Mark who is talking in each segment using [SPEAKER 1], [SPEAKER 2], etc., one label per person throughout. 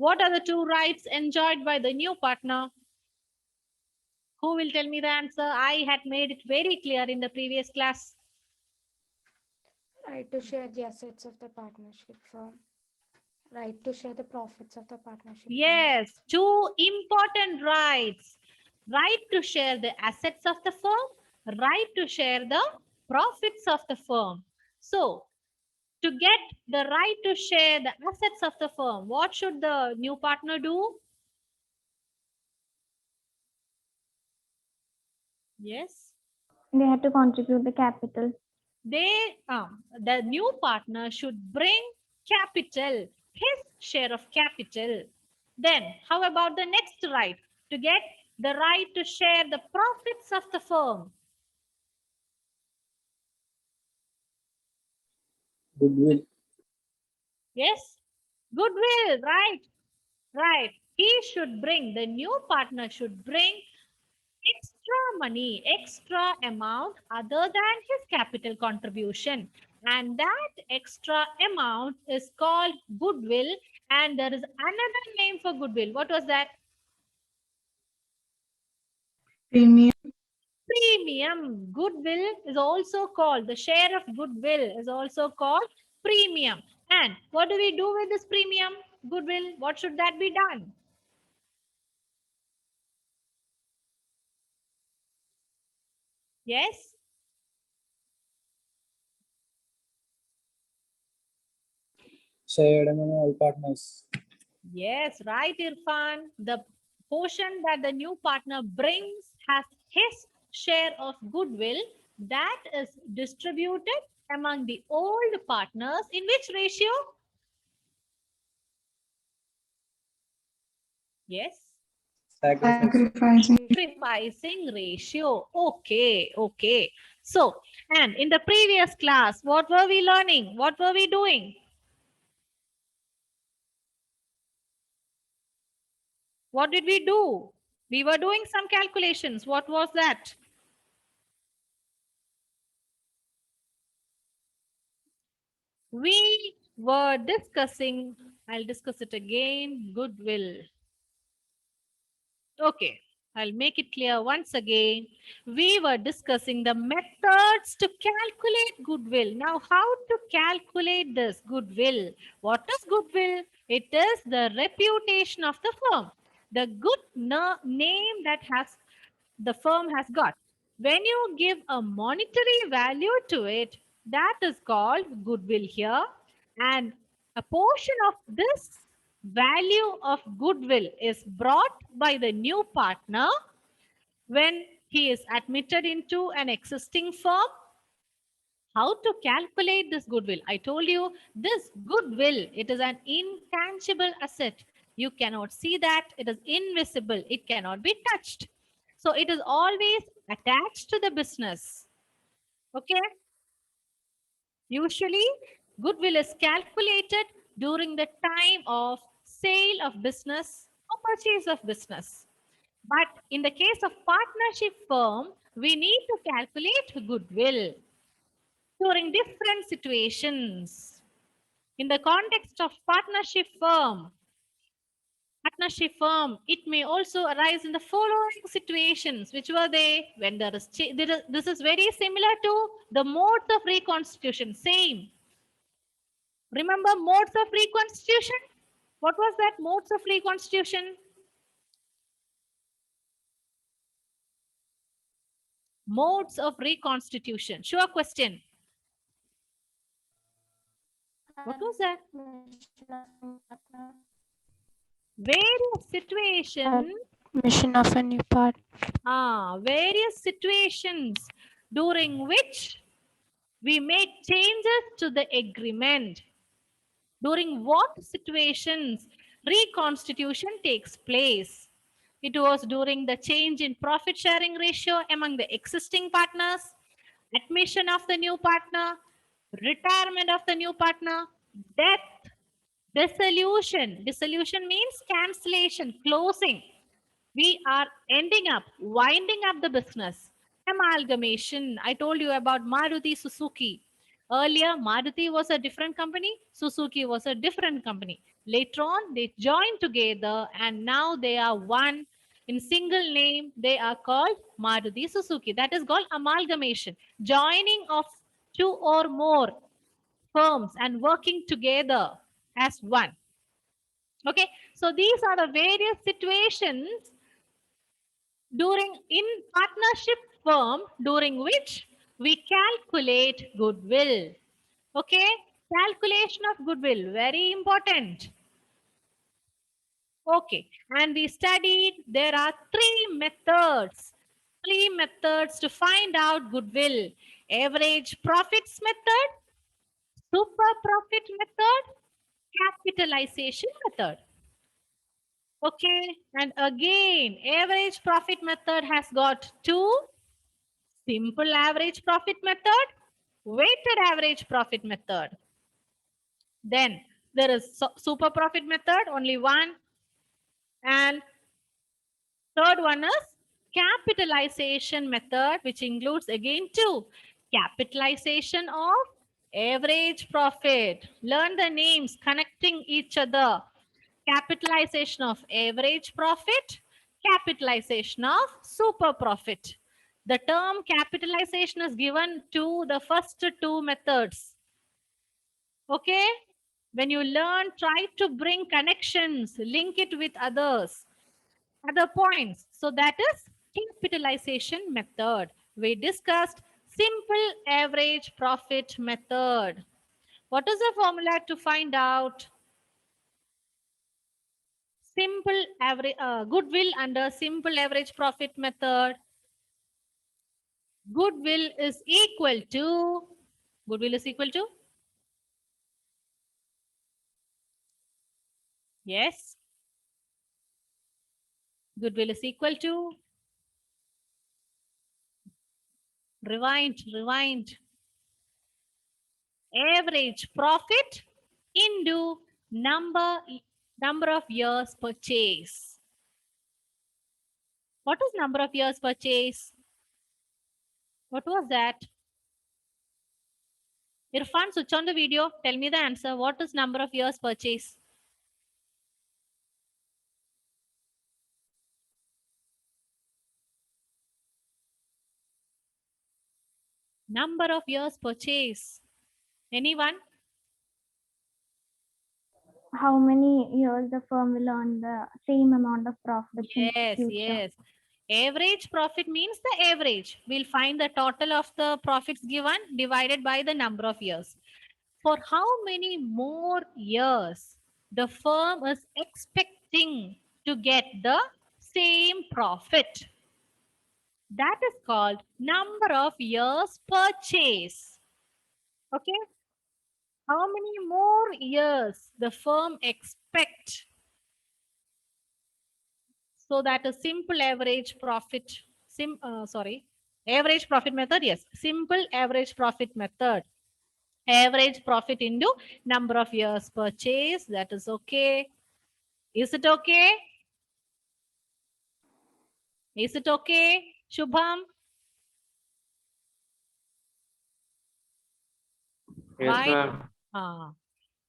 [SPEAKER 1] What are the two rights enjoyed by the new partner? Who will tell me the answer? I had made it very clear in the previous class.
[SPEAKER 2] Right to share the assets of the partnership firm. Right to share the profits of the partnership firm.
[SPEAKER 1] Yes, two important rights. Right to share the assets of the firm, right to share the profits of the firm. So, to get the right to share the assets of the firm, what should the new partner do? Yes.
[SPEAKER 3] They had to contribute the capital.
[SPEAKER 1] The new partner should bring capital, his share of capital. Then, how about the next right? To get the right to share the profits of the firm.
[SPEAKER 4] Goodwill.
[SPEAKER 1] Yes, goodwill, right? Right. The new partner should bring extra money, extra amount other than his capital contribution. And that extra amount is called goodwill. And there is another name for goodwill. What was that?
[SPEAKER 5] Premium.
[SPEAKER 1] Premium. Goodwill is also called, the share of goodwill is also called premium. And what do we do with this premium? Goodwill, what should that be done? Yes?
[SPEAKER 4] Shared among all partners.
[SPEAKER 1] Yes, right, Irfan. The portion that the new partner brings has his share of goodwill that is distributed among the old partners in which ratio? Yes,
[SPEAKER 5] Sacrificing.
[SPEAKER 1] sacrificing ratio. Okay, okay. So, and in the previous class, what were we learning? What were we doing? What did we do? We were doing some calculations. What was that? We were discussing, I'll discuss it again, goodwill. Okay, I'll make it clear once again. We were discussing the methods to calculate goodwill. Now, how to calculate this goodwill? What is goodwill? It is the reputation of the firm, the good name that has the firm has got. When you give a monetary value to it, that is called goodwill here. And a portion of this value of goodwill is brought by the new partner when he is admitted into an existing firm. How to calculate this goodwill? I told you this goodwill, it is an intangible asset. You cannot see that. It is invisible. It cannot be touched. So it is always attached to the business. Okay. Usually, goodwill is calculated during the time of sale of business or purchase of business. But in the case of partnership firm, we need to calculate goodwill during different situations. In the context of partnership firm, it may also arise in the following situations. Which were they? When this is very similar to the modes of reconstitution. Same. Remember modes of reconstitution? What was that modes of reconstitution? Modes of reconstitution. Sure question. What was that? Various situations.
[SPEAKER 2] Admission of a new part.
[SPEAKER 1] Various situations during which we make changes to the agreement. During what situations reconstitution takes place? It was during the change in profit sharing ratio among the existing partners, admission of the new partner, retirement of the new partner, death, dissolution. Dissolution means cancellation, closing. We are winding up the business. Amalgamation. I told you about Maruti Suzuki. Earlier, Maruti was a different company, Suzuki was a different company. Later on, they joined together and now they are one in single name. They are called Maruti Suzuki. That is called amalgamation, joining of two or more firms and working together as one. Okay, so these are the various situations during in partnership firm during which we calculate goodwill. Okay, calculation of goodwill, very important. Okay, and we studied there are three methods to find out goodwill: average profits method, super profit method, capitalization method. Okay, and again, average profit method has got two: simple average profit method, weighted average profit method. Then there is super profit method, only one, and third one is capitalization method, which includes again two: capitalization of average profit. Learn the names connecting each other. Capitalization of average profit, capitalization of super profit. The term capitalization is given to the first two methods. Okay? When you learn, try to bring connections, link it with other points. So that is capitalization method. We discussed simple average profit method. What is the formula to find out simple average goodwill under simple average profit method? Goodwill is equal to yes, goodwill is equal to rewind average profit into number of years purchase. What is number of years purchase? What was that? Irfan, switch on the video. Tell me the answer. What is number of years purchase? Number of years purchase. Anyone?
[SPEAKER 3] How many years the firm will earn the same amount of profit in
[SPEAKER 1] Yes,
[SPEAKER 3] future?
[SPEAKER 1] yes. Average profit means the average. We'll find the total of the profits given divided by the number of years. For how many more years the firm is expecting to get the same profit? That is called number of years purchase. Okay. How many more years the firm expect? So that a simple average profit, average profit method. Yes, simple average profit method. Average profit into number of years purchase. That is okay. Is it okay? Is it okay, Shubham?
[SPEAKER 6] Yes,
[SPEAKER 1] Right?
[SPEAKER 6] ma'am.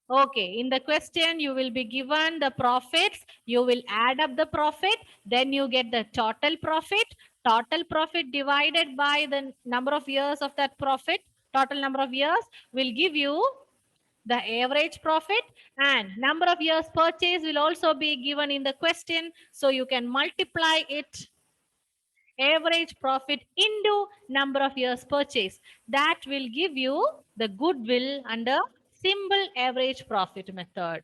[SPEAKER 1] Okay, in the question, you will be given the profits. You will add up the profit. Then you get the total profit. Total profit divided by the number of years of that profit. Total number of years will give you the average profit, and number of years purchase will also be given in the question. So you can multiply it, average profit into number of years purchase. That will give you the goodwill under simple average profit method.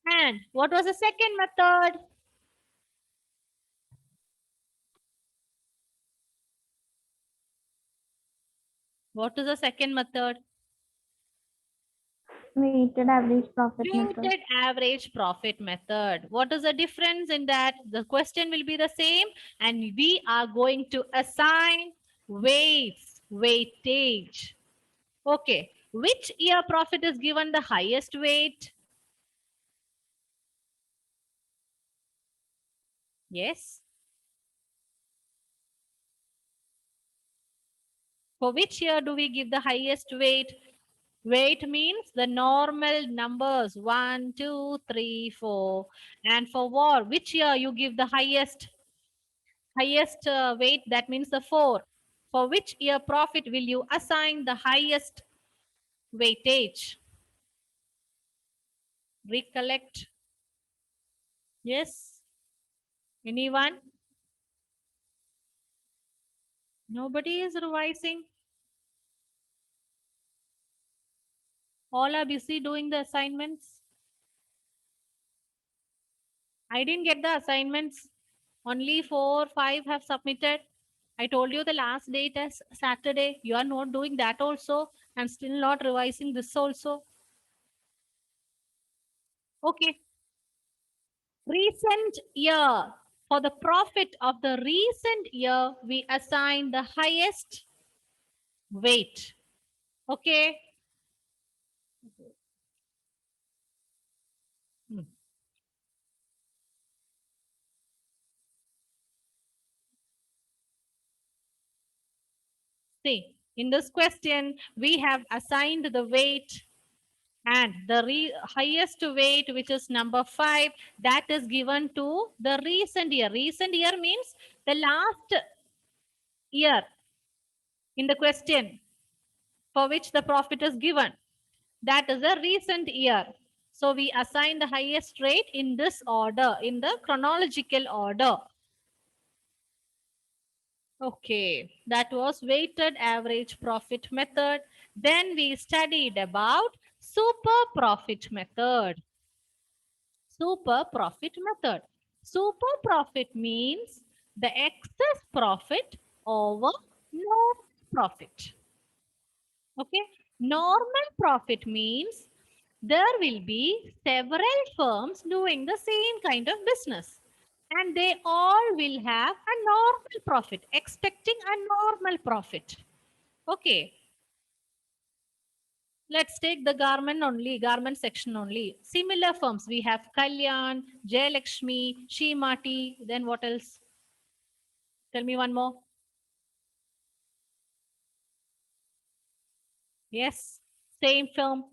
[SPEAKER 1] And what was the second method? What is the second method?
[SPEAKER 3] Weighted average profit method.
[SPEAKER 1] Weighted average profit method. What is the difference in that? The question will be the same and we are going to assign weights, weightage. Okay. Which year profit is given the highest weight? Yes. For which year do we give the highest weight? Weight means the normal numbers 1, 2, 3, 4. And for war, which year you give the highest weight? That means the 4. For which year profit will you assign the highest weightage? Recollect. Yes. Anyone? Nobody is revising. All are busy doing the assignments. I didn't get the assignments. Only 4, 5 have submitted. I told you the last date is Saturday. You are not doing that also and still not revising this also. Okay. Recent year. For the profit of the recent year, we assign the highest weight. Okay. Hmm. See, in this question, we have assigned the weight and the highest weight, which is number 5, that is given to the recent year. Recent year means the last year in the question for which the profit is given. That is a recent year. So we assign the highest rate in this order, in the chronological order. Okay, that was weighted average profit method. Then we studied about super profit method. Super profit method. Super profit means the excess profit over no profit. Okay, normal profit means there will be several firms doing the same kind of business and they all will have a normal profit, expecting a normal profit. Okay, let's take the garment section only. Similar firms, we have Kalyan, Jayalakshmi, Shimati, then what else? Tell me one more. Yes, same firm.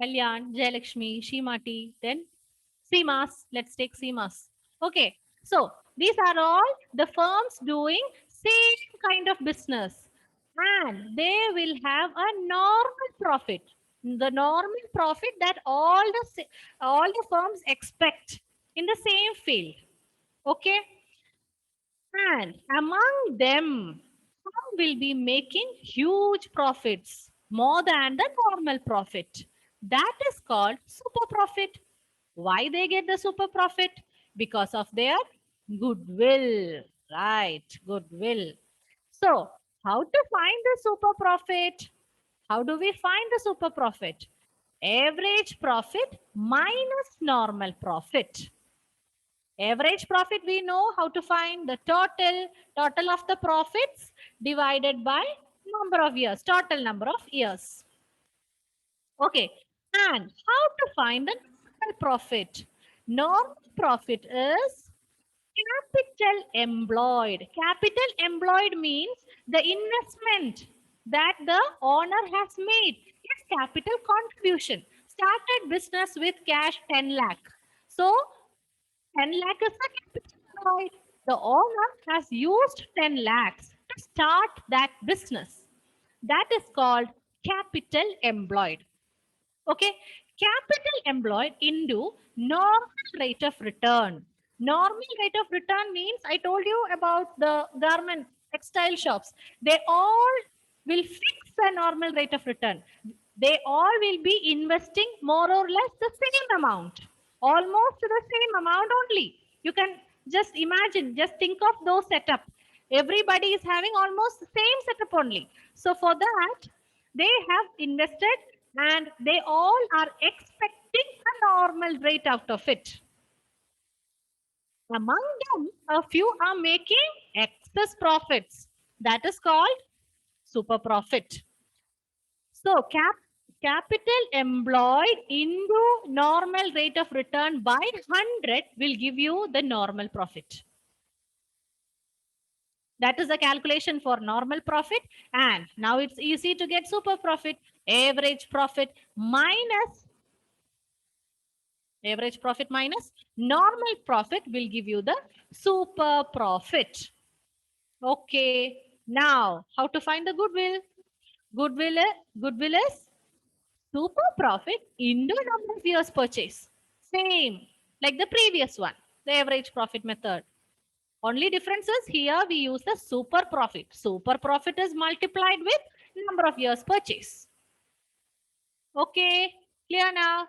[SPEAKER 1] Kalyan, Jayalakshmi, Shimati, then Seamas. Let's take Seamas. Okay, so these are all the firms doing same kind of business and they will have a normal profit. The normal profit that all the firms expect in the same field. Okay, and among them, some will be making huge profits, more than the normal profit. That is called super profit. Why they get the super profit? Because of their goodwill, right? Goodwill. So, how to find the super profit? How do we find the super profit? Average profit minus normal profit. Average profit, we know how to find the total of the profits divided by number of years, total number of years. Okay, and how to find the normal profit? Normal profit is capital employed. Capital employed means the investment that the owner has made is capital contribution. Started business with cash 10 lakh. So 10 lakh is the capital employed. The owner has used 10 lakhs to start that business. That is called capital employed. Okay, capital employed into normal rate of return. Normal rate of return means I told you about the garment textile shops. They all will fix a normal rate of return. They all will be investing more or less the same amount, almost the same amount only. You can just imagine, just think of those setup. Everybody is having almost the same setup only. So for that, they have invested and they all are expecting a normal rate out of it. Among them, a few are making excess profits. That is called super profit. So capital employed into normal rate of return by 100 will give you the normal profit. That is the calculation for normal profit. And now it's easy to get super profit. Average profit minus normal profit will give you the super profit. Okay. Now, how to find the goodwill? Goodwill is super profit into number of years purchase. Same like the previous one, the average profit method. Only difference is here we use the super profit. Super profit is multiplied with number of years purchase. Okay, clear now?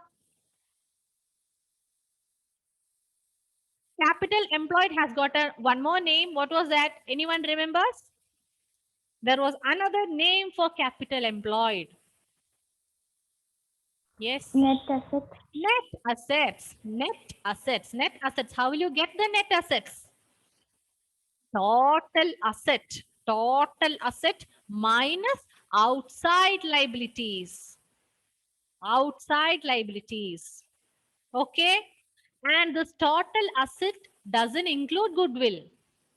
[SPEAKER 1] Capital employed has got one more name. What was that? Anyone remembers? There was another name for capital employed. Yes.
[SPEAKER 3] Net assets.
[SPEAKER 1] Net assets. Net assets. Net assets. How will you get the net assets? Total asset. Total asset minus outside liabilities. Outside liabilities. Okay. And this total asset doesn't include goodwill.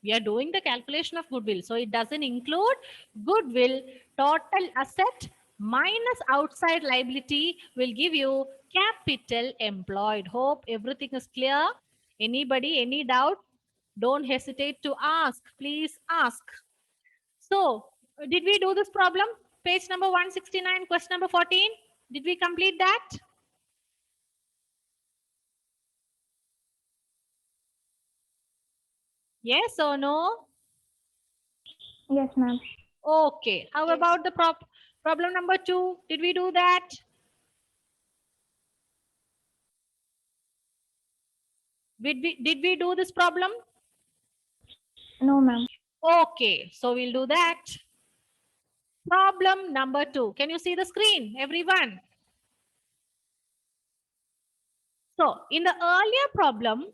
[SPEAKER 1] We are doing the calculation of goodwill. So it doesn't include goodwill. Total asset minus outside liability will give you capital employed. Hope everything is clear. Anybody, any doubt? Don't hesitate to ask. Please ask. So, did we do this problem? Page number 169, question number 14. Did we complete that? Yes or no?
[SPEAKER 3] Yes, ma'am.
[SPEAKER 1] Okay. How
[SPEAKER 2] Yes.
[SPEAKER 1] about the problem number 2? Did we do that? Did we do this problem?
[SPEAKER 3] No, ma'am.
[SPEAKER 1] Okay. So we'll do that. Problem number 2. Can you see the screen, everyone? So in the earlier problem,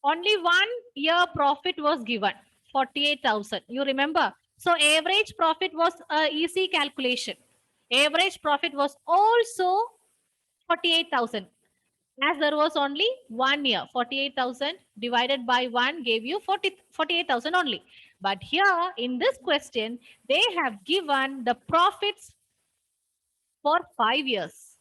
[SPEAKER 1] only 1 year profit was given, 48,000. You remember? So average profit was a easy calculation. Average profit was also 48,000. As there was only 1 year, 48,000 divided by 1 gave you 48,000 only. But here in this question, they have given the profits for 5 years.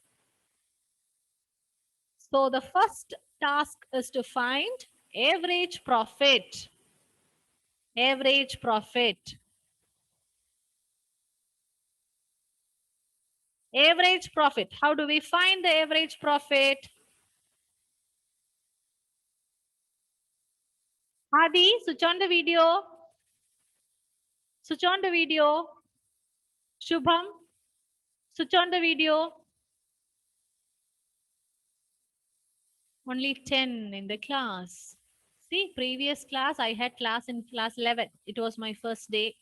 [SPEAKER 1] So the first task is to find average profit. Average profit. Average profit. How do we find the average profit? Adi, switch on the video. Switch on the video. Shubham, switch on the video. Only 10 in the class. See, previous class, I had class in class 11. It was my first day.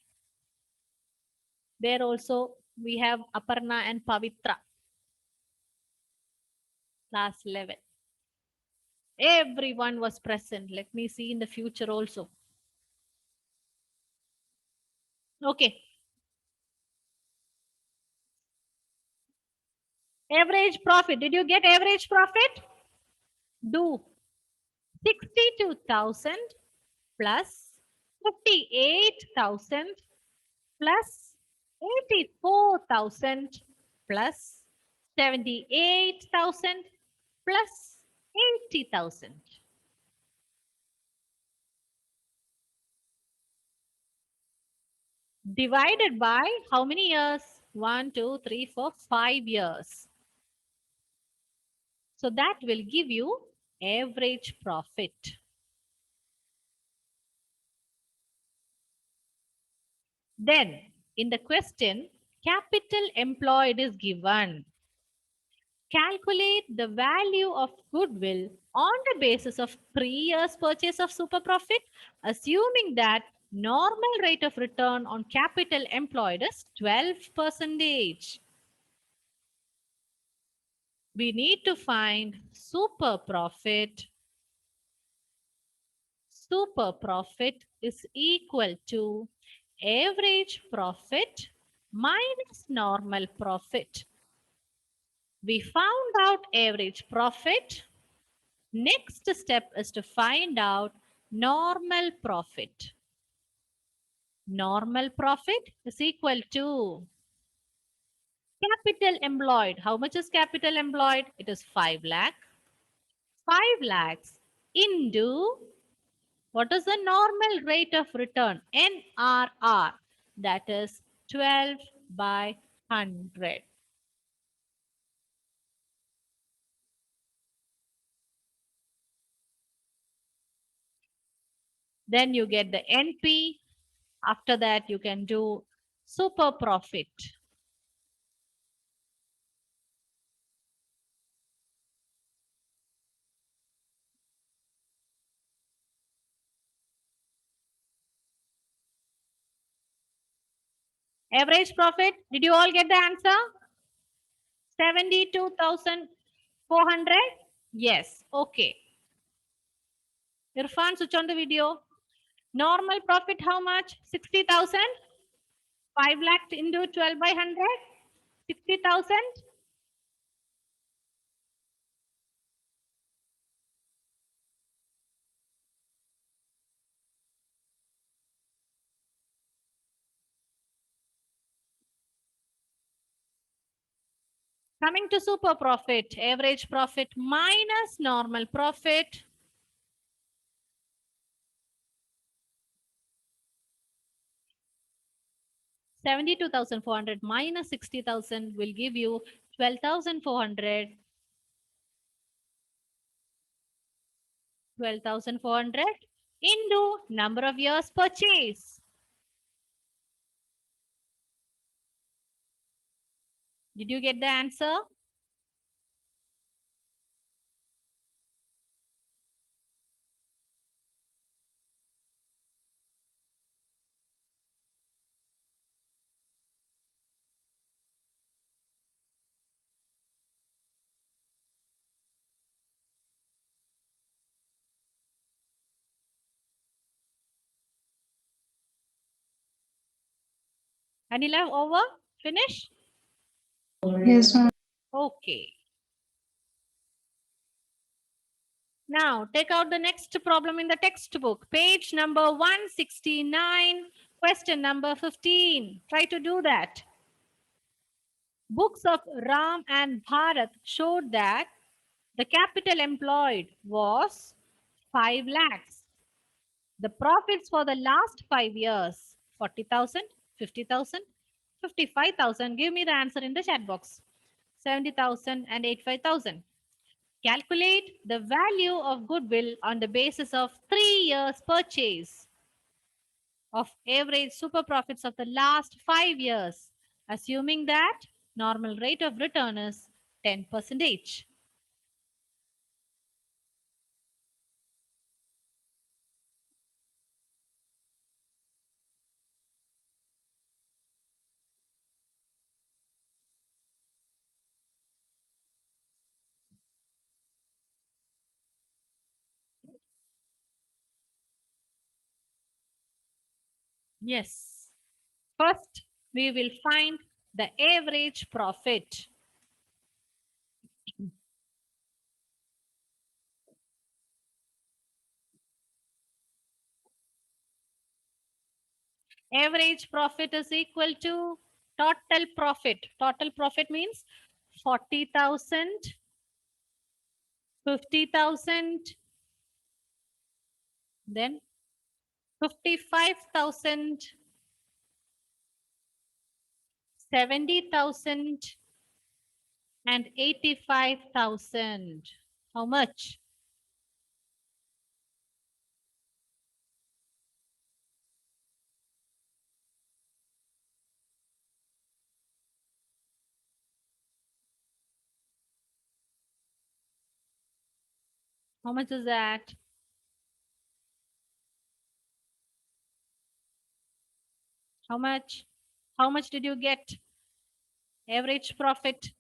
[SPEAKER 1] There also, we have Aparna and Pavitra. Class 11. Everyone was present. Let me see in the future also. Okay. Average profit. Did you get average profit? Do 62,000 plus 58,000 plus 84,000 plus 78,000 plus 80,000. Divided by how many years? 1, 2, 3, 4, 5 years. So that will give you average profit. Then in the question, capital employed is given. Calculate the value of goodwill on the basis of 3 years purchase of super profit, assuming that normal rate of return on capital employed is 12%. We need to find super profit. Super profit is equal to average profit minus normal profit. We found out average profit. Next step is to find out normal profit. Normal profit is equal to capital employed. How much is capital employed? It is 5 lakh. 5 lakhs into what is the normal rate of return? NRR. That is 12 by 100. Then you get the NP. After that, you can do super profit. Average profit, did you all get the answer? 72,400? Yes, okay. Irfan, switch on the video. Normal profit, how much? 60,000? 5 lakh into 12 by 100? 60,000? Coming to super profit, average profit minus normal profit. $72,400 minus 60,000 will give you 12,400. 12,400 into number of years purchase. Did you get the answer? Anila, over? Finish?
[SPEAKER 5] Yes, ma'am.
[SPEAKER 1] Okay. Now, take out the next problem in the textbook. Page number 169, question number 15. Try to do that. Books of Ram and Bharat showed that the capital employed was 5 lakhs. The profits for the last 5 years, 40,000, 50,000, 55,000. Give me the answer in the chat box. 70,000 and 85,000. Calculate the value of goodwill on the basis of 3 years purchase of average super profits of the last 5 years, assuming that normal rate of return is 10%. Yes. First, we will find the average profit. Average profit is equal to total profit. Total profit means 40,000, 50,000, then 55,000, 70,000, and 85,000. How much? How much is that? How much? How much did you get? Average profit.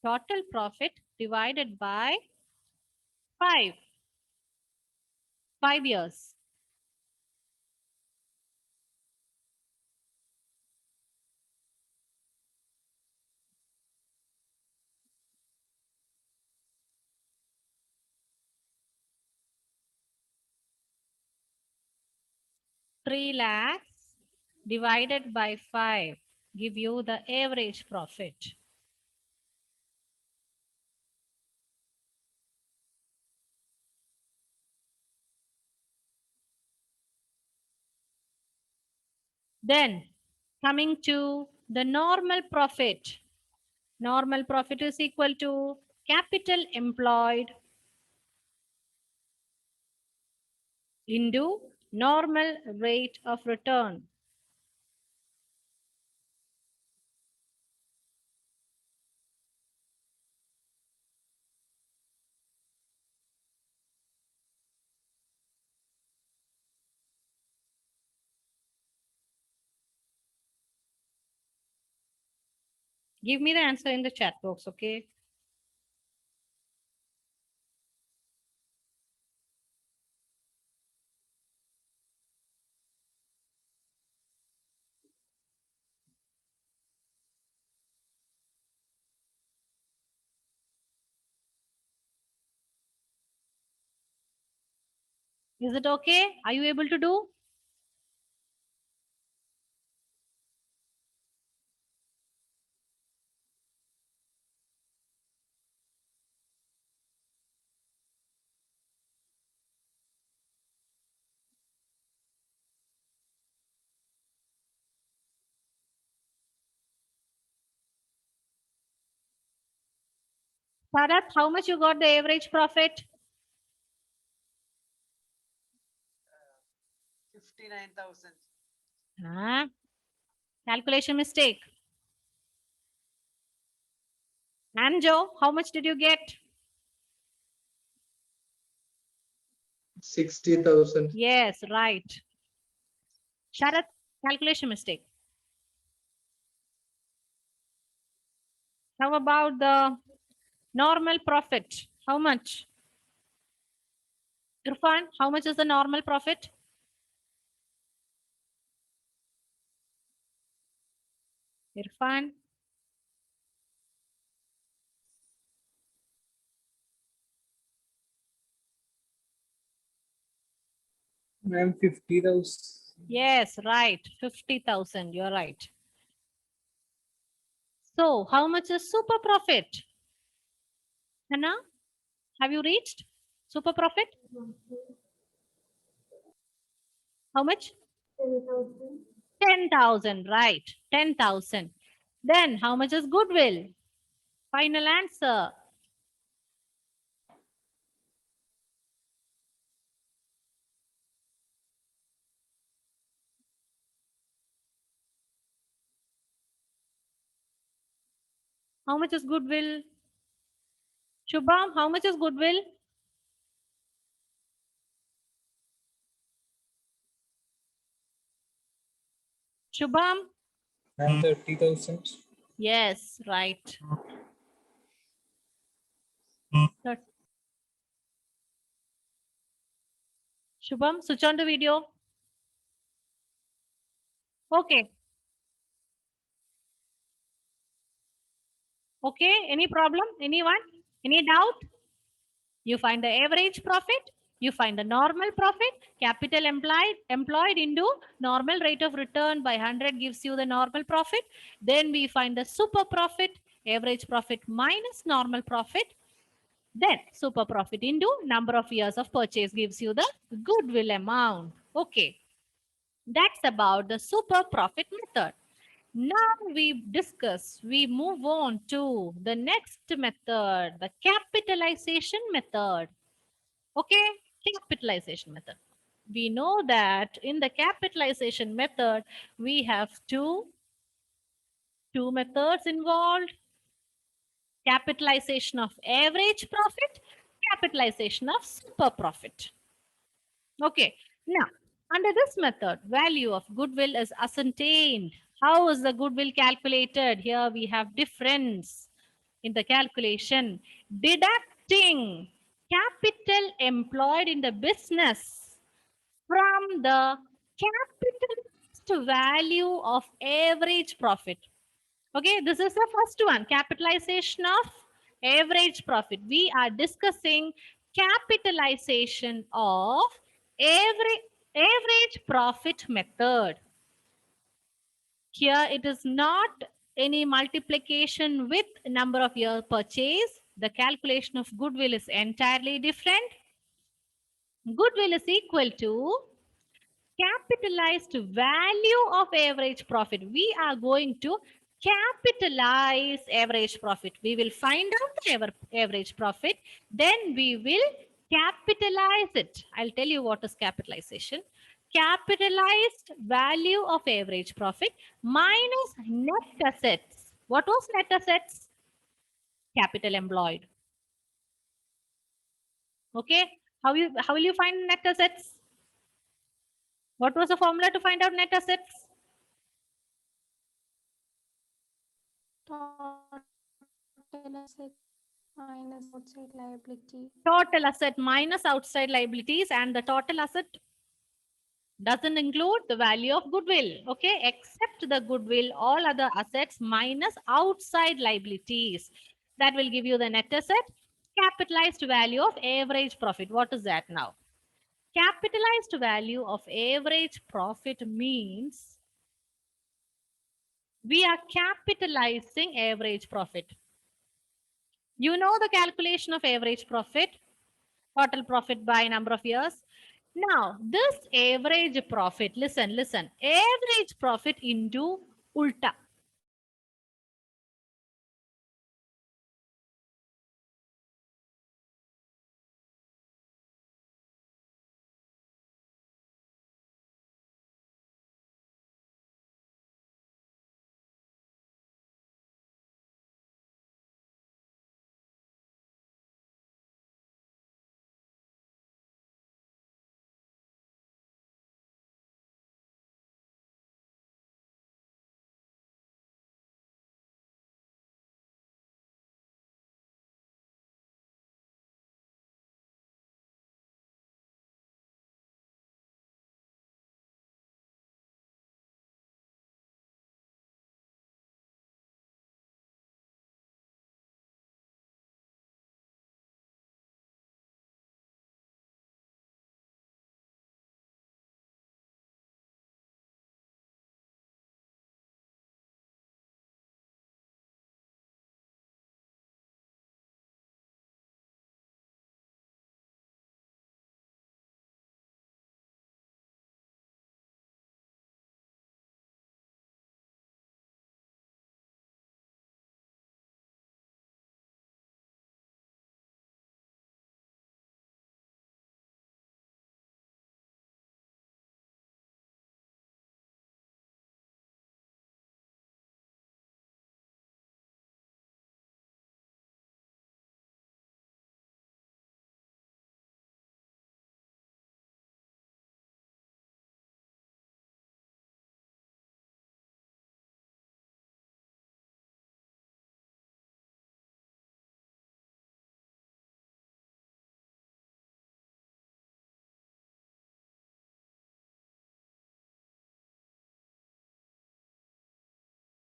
[SPEAKER 1] Total profit divided by 5. 5 years. Three lakhs divided by 5 give you the average profit. Then coming to the normal profit. Normal profit is equal to capital employed into normal rate of return. Give me the answer in the chat box, okay? Is it okay? Are you able to do? Bharat, how much you got the average profit?
[SPEAKER 6] 59,000.
[SPEAKER 1] Huh? Calculation mistake. Anjo, how much did you get?
[SPEAKER 7] 60,000.
[SPEAKER 1] Yes, right. Sharat, calculation mistake. How about the normal profit? How much? Irfan, how much is the normal profit? Irfan,
[SPEAKER 4] Ma'am, 50,000.
[SPEAKER 1] yes, right. 50,000. You're right. So, how much is super profit? Hannah, have you reached super profit? How much? 10,000, right. 10,000. Then, how much is goodwill? Final answer. How much is goodwill? Shubham, how much is goodwill? Shubham?
[SPEAKER 4] Ma'am, 30,000.
[SPEAKER 1] Yes, right. Thir- Shubham, switch on the video. Okay. Okay, any problem? Anyone? Any doubt? You find the average profit, you find the normal profit, capital employed into normal rate of return by 100 gives you the normal profit. Then we find the super profit, average profit minus normal profit. Then super profit into number of years of purchase gives you the goodwill amount. Okay, that's about the super profit method. Now we move on to the next method, the capitalization method. Okay, capitalization method. We know that in the capitalization method, we have two methods involved. Capitalization of average profit, capitalization of super profit. Okay, now under this method, value of goodwill is ascertained. How is the goodwill calculated? Here we have difference in the calculation. Deducting capital employed in the business from the capitalized value of average profit. Okay, this is the first one, capitalization of average profit. We are discussing capitalization of average profit method. Here it is not any multiplication with number of years purchase. The calculation of goodwill is entirely different. Goodwill is equal to capitalized value of average profit. We are going to capitalize average profit. We will find out the average profit. Then we will capitalize it. I'll tell you what is capitalization. Capitalized value of average profit minus net assets. What was net assets? Capital employed. Okay. How will you find net assets? What was the formula to find out net assets?
[SPEAKER 2] Total asset minus outside liability.
[SPEAKER 1] Total asset minus outside liabilities, and the total asset doesn't include the value of goodwill. Okay, except the goodwill, all other assets minus outside liabilities. That will give you the net asset. Capitalized value of average profit. What is that now? Capitalized value of average profit means we are capitalizing average profit. You know the calculation of average profit, total profit by number of years. Now, this average profit, listen, average profit into ulta.